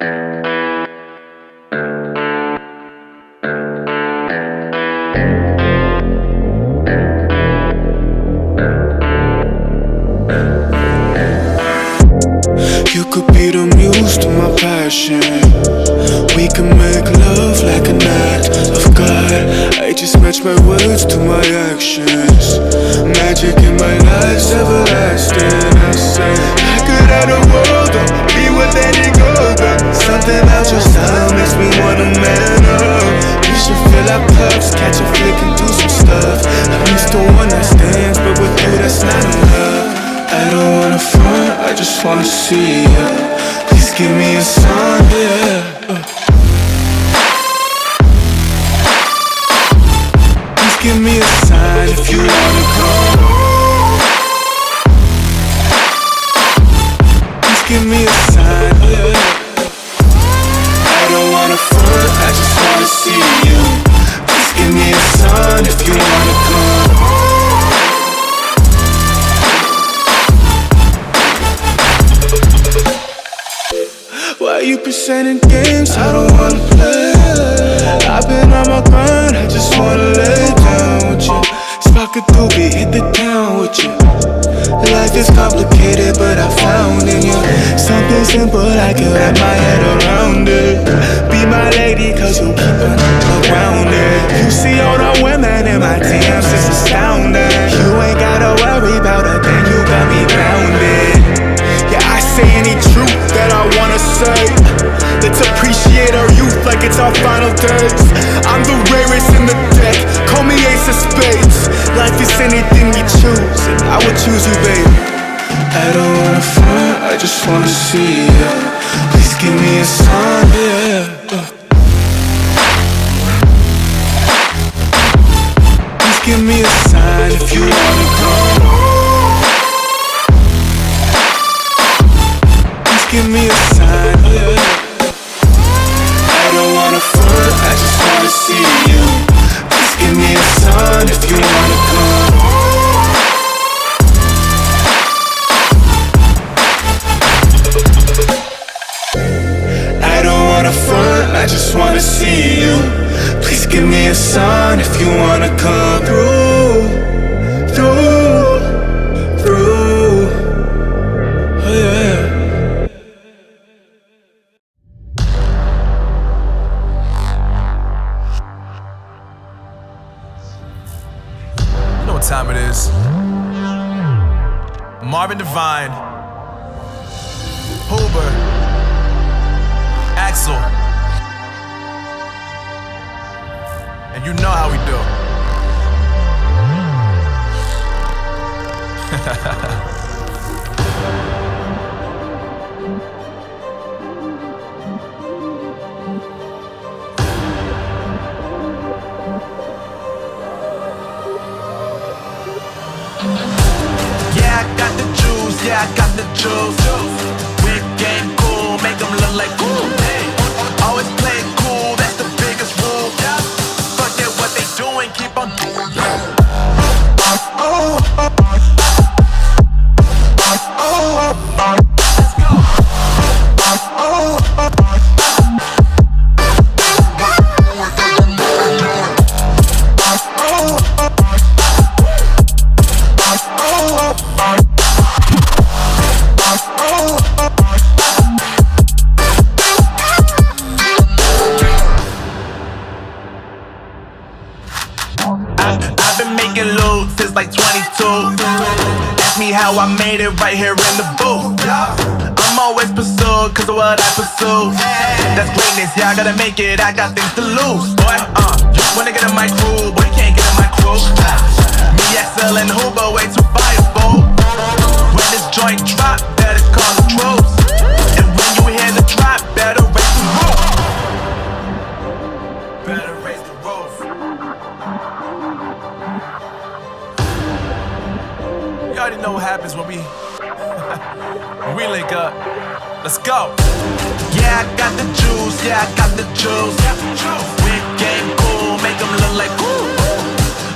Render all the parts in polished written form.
You could be the muse to my passion. We can make love like an act of God. I just match my words to my actions. Magic in my life's everlasting. I say I could have the world or be with any girl, but something about your style makes me wanna man up. We should fill our cups, catch a flick and do some stuff. I'm used to one night stands, but with you that's not enough. I don't wanna front, I just wanna see ya. Please give me a sign, yeah. Please give me a sign if you wanna come. Please give me a sign, yeah. I don't wanna front, I just wanna see you. Please give me a sign if you wanna come. Why you presenting games I don't wanna play? I've been on my grind, I just wanna lay down with you. Spark a doobie, hit the town with you. Life is complicated, but I found in you something simple, I can wrap my head around it. Be my lady, cause you keep on around it. You see all the women in my DMs, it's astounding. You ain't gotta worry about a thing, you got me grounded. Yeah, I say any truth that I wanna say. Let's appreciate our youth like it's our final days. I'm the rarest in the deck, call me ace of spades. Life is anything we choose, and I would choose you, babe. I don't wanna front, I just wanna see ya. Please give me a sign, yeah. Please give me a sign if you wanna come. Give me a sign, yeah. I don't wanna front, I just wanna see you. Please give me a sign if you wanna come. I don't wanna front, I just wanna see you. Please give me a sign if you wanna come through. Oh yeah. Time it is. Marvin Devine, Huber, Axel, and you know how we do. Yeah, I got the juice. Big game cool, make them look like cool. Always play it cool, that's the biggest rule. Forget what they doing, keep on doing. I've been making loot since like 22. Ask me how I made it right here in the booth. I'm always pursued cause of what I pursue. That's greatness, yeah, I gotta make it, I got things to lose. Boy, just wanna get in my crew, boy, you can't get in my crew. Me, XL and Huber, way too fireable. When this joint drop, better call the troops. And when you hear the drop, better raise the roof. Better raise the roof. You already know what happens when we link up. Let's go. Yeah, I got the juice. Yeah, I got the juice. Big game cool, make them look like cool.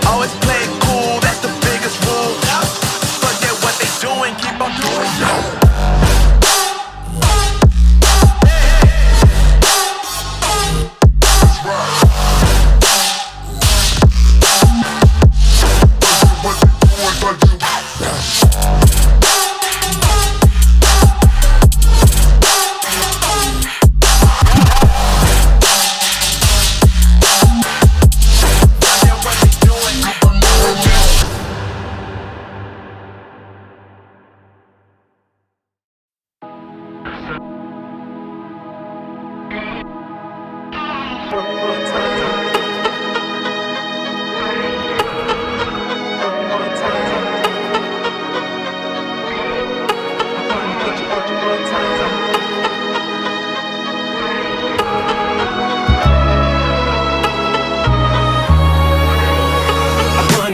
Always play it cool, that's the biggest rule. Forget what they doing, keep on doing.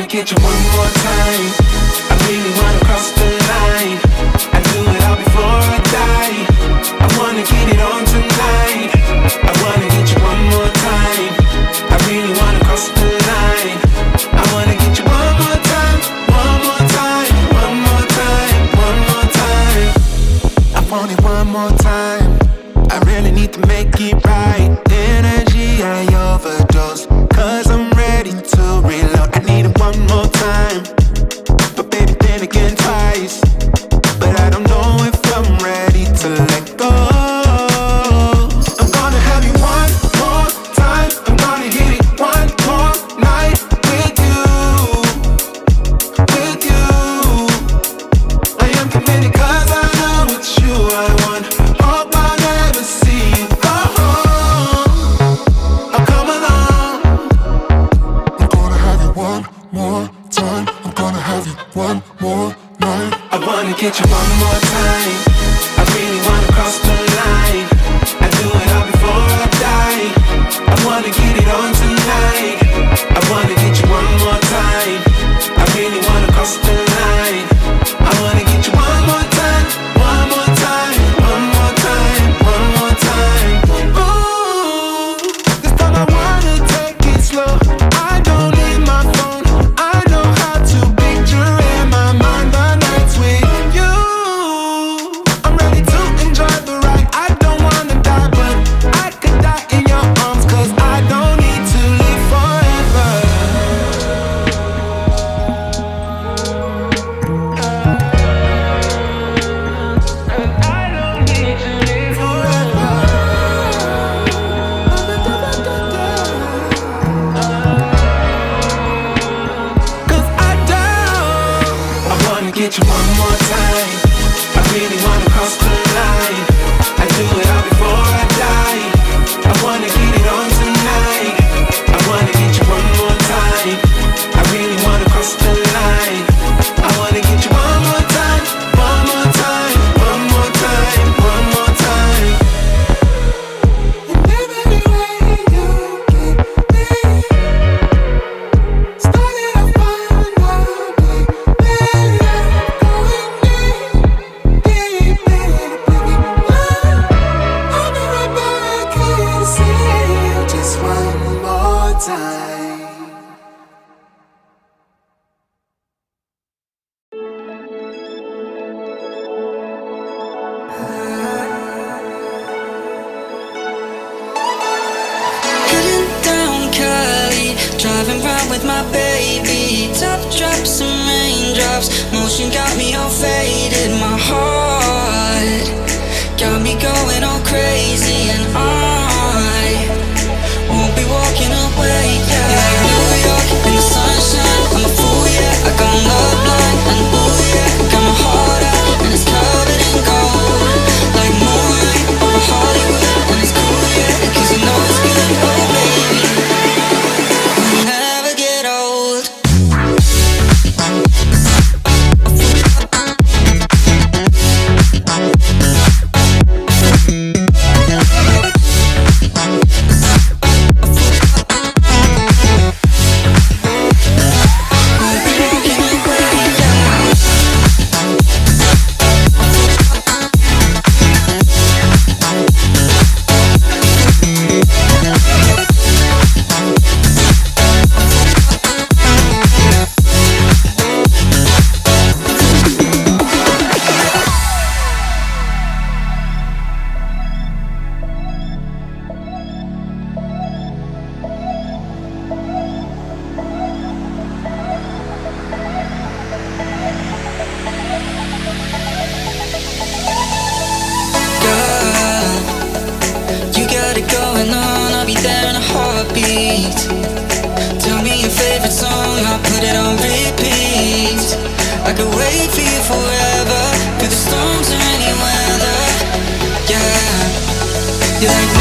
Get you one more time. I really wanna cross the line. I do it all before I die. I wanna get it on tonight. I wanna get you one more time. I really wanna cross the line. I wanna get you one more time. One more time. One more time. One more time. I want it one more time. I really need to make it right. Energy I overdose, 'cause I'm ready to reload. I need it one more time, but baby then again twice. But I don't know if I'm ready to let go. I'm gonna have you one more time. I'm gonna hit it one more night with you. With you I am committed 'cause I know it's you I want. Hope I never see you go home. Oh, come along. I'm gonna have you one more time. I'm gonna have you one more night. I wanna get you one more time. I really wanna cross the line. I do it all before I die. I wanna get it on tonight. I wanna get you one more time. I really wanna cross the line. I wanna get you one more time. One more time. One more time. One more time. Ooh, this time I wanna take it slow. I don't need my phone. I know how to picture in my mind the nights with you. I'm ready to enjoy the ride. I don't wanna die, but I could die in your arms, 'cause I don't need to live forever. I don't need to live forever. 'Cause I don't. I wanna get you one more time. I really wanna cross the line. I do it all before I die. I wanna get it on tonight. I wanna get you one more time. I really wanna cross the line. I wanna get you one more time. One more time. One more time. One more time. And every way you keep me started off fine, now baby, going deep, deep into oblivion. I'll be right back here to see you just one more time. Heading down Cali, driving round with my baby. Top drops and raindrops, motion got me all faded. My heart got me going all crazy, and I won't be walking away. Yeah, like New York in the sunshine, I'm a fool, yeah. I got love blind, and ooh yeah, got my heart out, and it's covered in gold. Like moonlight over Hollywood, and it's cool, yeah, 'cause you know it's good, oh baby. We'll never get old. I could wait for you forever, through the storms or any weather. Yeah, you're like